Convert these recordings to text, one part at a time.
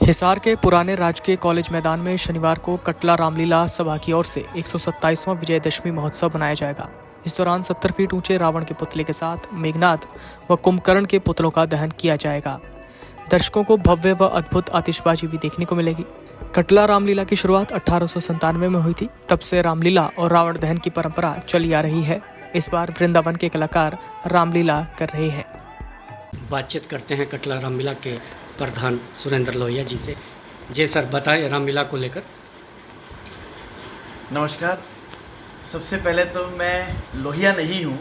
हिसार के पुराने राजकीय कॉलेज मैदान में शनिवार को कटला रामलीला सभा की ओर से 127वां विजयदशमी महोत्सव मनाया जाएगा। इस दौरान 70 फीट ऊंचे रावण के पुतले के साथ मेघनाद व कुंभकर्ण के पुतलों का दहन किया जाएगा। दर्शकों को भव्य व अद्भुत आतिशबाजी भी देखने को मिलेगी। कटला रामलीला की शुरुआत 1897 में हुई थी। तब से रामलीला और रावण दहन की परंपरा चली आ रही है। इस बार वृंदावन के कलाकार रामलीला कर रहे हैं। बातचीत करते हैं कटला रामलीला के प्रधान सुरेंद्र लोहिया जी से। जी सर, बताएं रामलीला को लेकर। नमस्कार। सबसे पहले तो मैं लोहिया नहीं हूँ।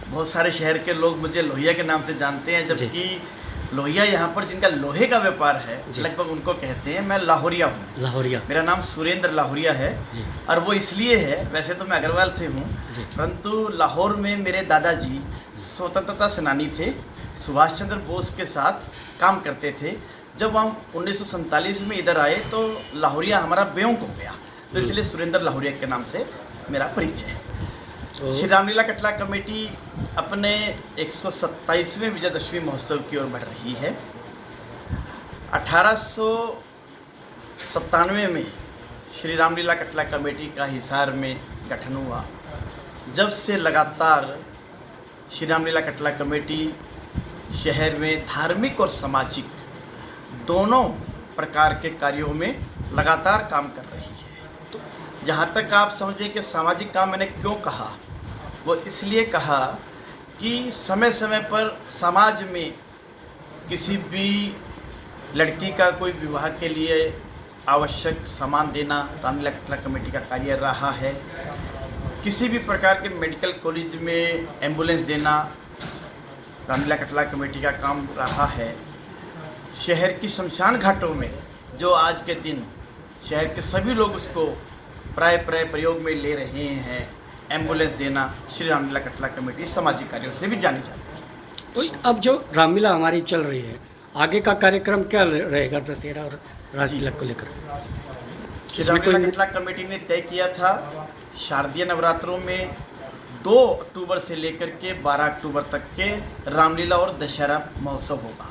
बहुत सारे शहर के लोग मुझे लोहिया के नाम से जानते हैं, जबकि लोहिया यहाँ पर जिनका लोहे का व्यापार है लगभग उनको कहते हैं। मैं लाहौरिया हूँ। लाहौरिया। मेरा नाम सुरेंद्र लाहौरिया है जी। और वो इसलिए है, वैसे तो मैं अग्रवाल से हूँ, परंतु लाहौर में मेरे दादाजी स्वतंत्रता सेनानी थे। सुभाष चंद्र बोस के साथ काम करते थे। जब हम 1947 में इधर आए तो लाहौरिया हमारा बेयोंक हो गया, तो इसलिए सुरेंद्र लाहौरिया के नाम से मेरा परिचय है। श्री रामलीला कटला कमेटी अपने 127वें विजयदशमी महोत्सव की ओर बढ़ रही है। 1897 में श्री रामलीला कटला कमेटी का हिसार में गठन हुआ। जब से लगातार श्री रामलीला कटला कमेटी शहर में धार्मिक और सामाजिक दोनों प्रकार के कार्यों में लगातार काम कर रही है। तो जहाँ तक आप समझें कि सामाजिक काम मैंने क्यों कहा, वो इसलिए कहा कि समय समय पर समाज में किसी भी लड़की का कोई विवाह के लिए आवश्यक सामान देना रामलीला कटला कमेटी का कार्य रहा है। किसी भी प्रकार के मेडिकल कॉलेज में एम्बुलेंस देना रामलीला कटला कमेटी का काम रहा है। शहर की शमशान घाटों में जो आज के दिन शहर के सभी लोग उसको प्राय प्रयोग में ले रहे हैं, एम्बुलेंस देना, श्री रामलीला कटला कमेटी सामाजिक कार्यों से भी जानी जाती है। तो अब जो रामलीला हमारी चल रही है, आगे का कार्यक्रम क्या रहेगा दशहरा और रामलीला को लेकर? श्री रामलीला कटला कमेटी ने तय किया था शारदीय नवरात्रों में 2 अक्टूबर से लेकर के 12 अक्टूबर तक के रामलीला और दशहरा महोत्सव होगा।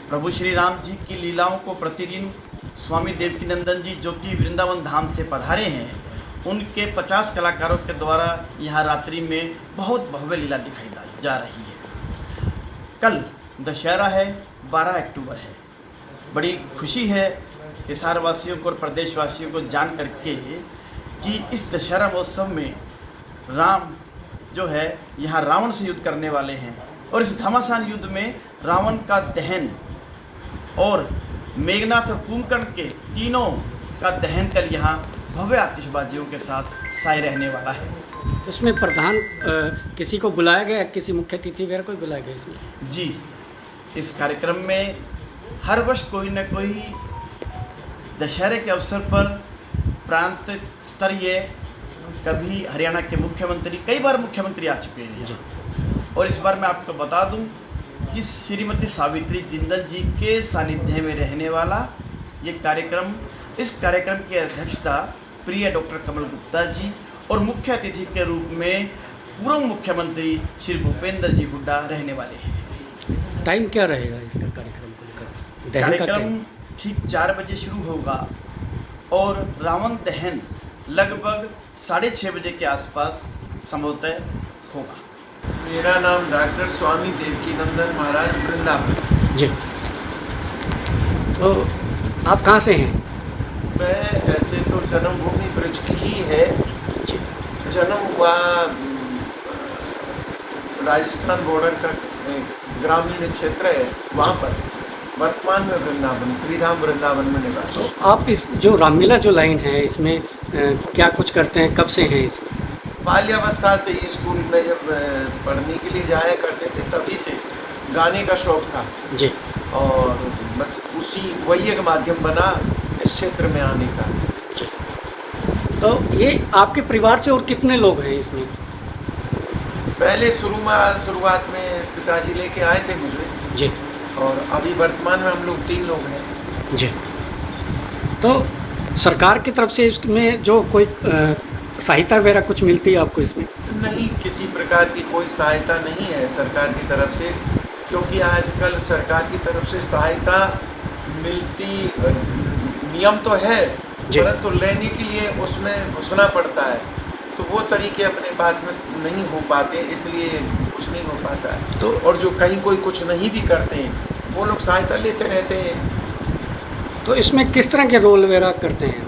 प्रभु श्री राम जी की लीलाओं को प्रतिदिन स्वामी देवकीनंदन जी, जो कि वृंदावन धाम से पधारे हैं, उनके 50 कलाकारों के द्वारा यहाँ रात्रि में बहुत भव्य लीला दिखाई जा रही है। कल दशहरा है, 12 अक्टूबर है। बड़ी खुशी है हिसार वासियों को और प्रदेशवासियों को जान करके कि इस दशहरा महोत्सव में राम जो है यहाँ रावण से युद्ध करने वाले हैं, और इस घमासान युद्ध में रावण का दहन और मेघनाथ और कुंभकर्ण के तीनों का दहन कर यहाँ भव्य आतिशबाजियों के साथ साए रहने वाला है। तो इसमें प्रधान किसी को बुलाया गया, किसी मुख्य अतिथि वगैरह को बुलाया गया इसमें? जी, इस कार्यक्रम में हर वर्ष कोई न कोई दशहरे के अवसर पर प्रांत स्तरीय, कभी हरियाणा के मुख्यमंत्री, कई बार मुख्यमंत्री आ चुके हैं। और इस बार मैं आपको बता दूं कि श्रीमती सावित्री जिंदल जी के सानिध्य में रहने वाला ये कार्यक्रम, इस कार्यक्रम की अध्यक्षता प्रिय डॉक्टर कमल गुप्ता जी और मुख्य अतिथि के रूप में पूर्व मुख्यमंत्री श्री भूपेंद्र जी हुड्डा रहने वाले हैं। टाइम क्या रहेगा इसका कार्यक्रम को लेकर? कार्यक्रम ठीक 4 बजे शुरू होगा और रावण दहन लगभग 6:30 बजे के आसपास संभवतः होगा। मेरा नाम डॉक्टर स्वामी देवकीनंदन महाराज, वृंदावन। जी। तो आप कहाँ से हैं? मैं ऐसे तो जन्मभूमि ब्रज की ही है। जन्म हुआ राजस्थान बॉर्डर का ग्रामीण क्षेत्र है, वहाँ पर। वर्तमान में वृंदावन, श्रीधाम वृंदावन में निवास। तो आप इस जो रामलीला जो लाइन है, इसमें क्या कुछ करते हैं, कब से हैं इसमें? बाल्यावस्था से ही स्कूल में जब पढ़ने के लिए जाया करते थे, तभी से गाने का शौक था जी। और बस वही एक माध्यम बना इस क्षेत्र में आने का। तो ये आपके परिवार से और कितने लोग हैं इसमें? पहले शुरुआत में पिताजी लेके आए थे मुझे जी, और अभी वर्तमान में हम लोग 3 लोग हैं जी। तो सरकार की तरफ से इसमें जो कोई सहायता वगैरह कुछ मिलती है आपको इसमें? नहीं, किसी प्रकार की कोई सहायता नहीं है सरकार की तरफ से, क्योंकि आजकल सरकार की तरफ से सहायता मिलती नियम तो है, जी। परंतु लेने के लिए उसमें घुसना पड़ता है, तो वो तरीके अपने पास में नहीं हो पाते, इसलिए कुछ नहीं हो पाता है। तो और जो कहीं कोई कुछ नहीं भी करते हैं वो लोग सहायता लेते रहते हैं। तो इसमें किस तरह के रोल वगैरह करते हैं?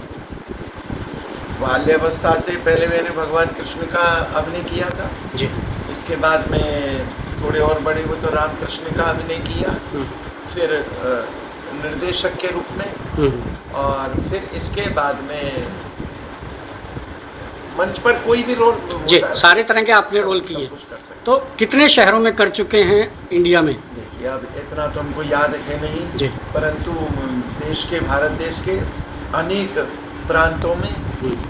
बाल्यावस्था से पहले मैंने भगवान कृष्ण का अभिनय किया था, जी। इसके बाद में थोड़े और बड़े हुए तो राम कृष्ण का अभिनय किया, फिर निर्देशक के रूप में, और फिर इसके बाद में मंच पर कोई भी रोल जी, होता है, सारे तरह के आपने रोल सब किए। कुछ कर सकते तो कितने शहरों में कर चुके हैं इंडिया में? हैं। देखिए अब इतना तो हमको याद है नहीं, जी। परंतु देश के, भारत देश के अनेक प्रांतों में,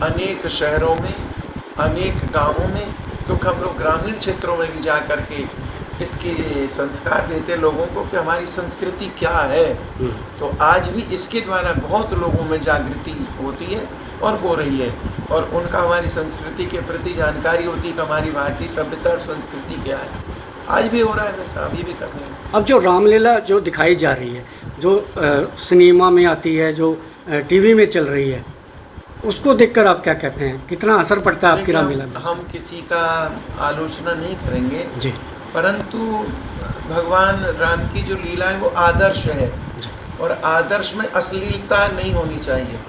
अनेक शहरों में, अनेक गांवों में, क्योंकि हम लोग ग्रामीण क्षेत्रों में भी जा कर के इसके संस्कार देते लोगों को कि हमारी संस्कृति क्या है। तो आज भी इसके द्वारा बहुत लोगों में जागृति होती है और हो रही है, और उनका हमारी संस्कृति के प्रति जानकारी होती है कि हमारी भारतीय सभ्यता और संस्कृति क्या है। आज भी हो रहा है, वैसा अभी भी कर रहे हैं। अब जो रामलीला जो दिखाई जा रही है, जो सिनेमा में आती है, जो टीवी में चल रही है, उसको देखकर आप क्या कहते हैं? कितना असर पड़ता है आपकी देखिए, रामलीला में? हम किसी का आलोचना नहीं करेंगे, जी। परंतु भगवान राम की जो लीला है वो आदर्श है, और आदर्श में अश्लीलता नहीं होनी चाहिए,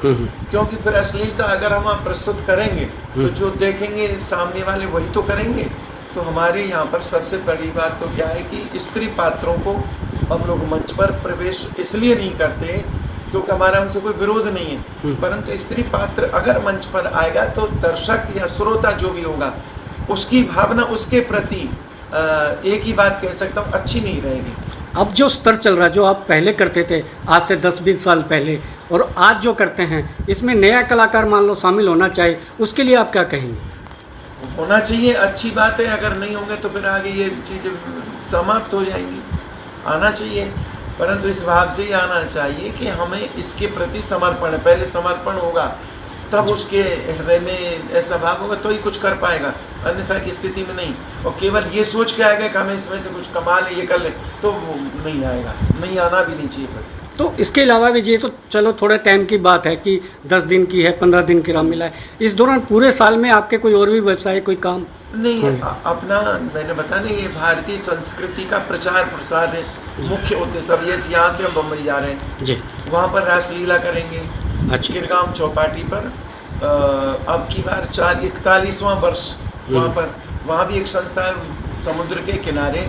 क्योंकि फिर अश्लीलता अगर हम प्रस्तुत करेंगे तो जो देखेंगे सामने वाले वही तो करेंगे। तो हमारे यहाँ पर सबसे बड़ी बात तो क्या है कि स्त्री पात्रों को हम लोग मंच पर प्रवेश इसलिए नहीं करते क्योंकि हमारा उनसे कोई विरोध नहीं है, परंतु स्त्री पात्र अगर मंच पर आएगा तो दर्शक या श्रोता जो भी होगा उसकी भावना उसके प्रति एक ही बात कह सकता हूँ, अच्छी नहीं रहेगी। अब जो स्तर चल रहा है, जो आप पहले करते थे आज से 10-20 साल पहले, और आज जो करते हैं, इसमें नया कलाकार मान लो शामिल होना चाहिए, उसके लिए आप क्या कहेंगे? होना चाहिए, अच्छी बात है। अगर नहीं होंगे तो फिर आगे ये चीज़ समाप्त हो जाएंगी। आना चाहिए, परंतु इस भाव से ही आना चाहिए कि हमें इसके प्रति समर्पण है। पहले समर्पण होगा तब उसके हृदय में ऐसा भाव होगा तो ही कुछ कर पाएगा, अन्यथा की स्थिति में नहीं। और केवल ये सोच के आएगा कि हमें इसमें से कुछ कमा ले, ये कर ले, तो वो नहीं आएगा, नहीं आना भी नहीं चाहिए फिर। तो इसके अलावा भी ये तो चलो थोड़े टाइम की बात है कि 10 दिन की है, 15 दिन की रामलीला है, इस दौरान पूरे साल में आपके कोई और भी व्यवसाय, कोई काम नहीं है? अपना मैंने बताया नहीं, ये भारतीय संस्कृति का प्रचार प्रसार है मुख्य उद्देश्य। अब ये यहाँ से हम बम्बई जा रहे हैं जी, वहाँ पर रासलीला करेंगे। अच्छा। किरगांव चौपाटी पर अब की बार 41वां वर्ष वहाँ पर, वहाँ भी एक संस्था है समुद्र के किनारे,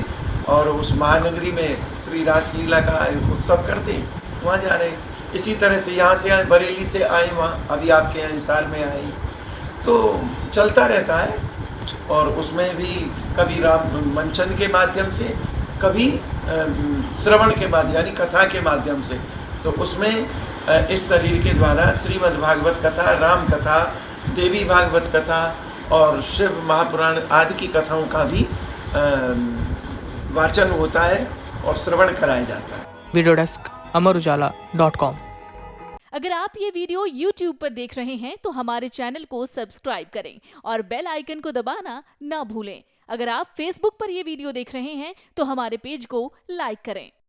और उस महानगरी में श्री रासलीला का उत्सव करते हैं, वहाँ जा रहे हैं। इसी तरह से यहाँ से आए, बरेली से आए, वहाँ अभी आपके यहाँ हिसार में आए, तो चलता रहता है। और उसमें भी कभी राम मंचन के माध्यम से, कभी श्रवण के माध्यम यानी कथा के माध्यम से। तो उसमें इस शरीर के द्वारा श्रीमद् भागवत कथा, राम कथा, देवी भागवत कथा और शिव महापुराण आदि की कथाओं का भी वाचन होता है और श्रवण कराया जाता है। वीडियो डेस्क अमरउजाला.com। अगर आप ये वीडियो YouTube पर देख रहे हैं तो हमारे चैनल को सब्सक्राइब करें और बेल आइकन को दबाना ना भूलें। अगर आप Facebook पर ये वीडियो देख रहे हैं तो हमारे पेज को लाइक करें।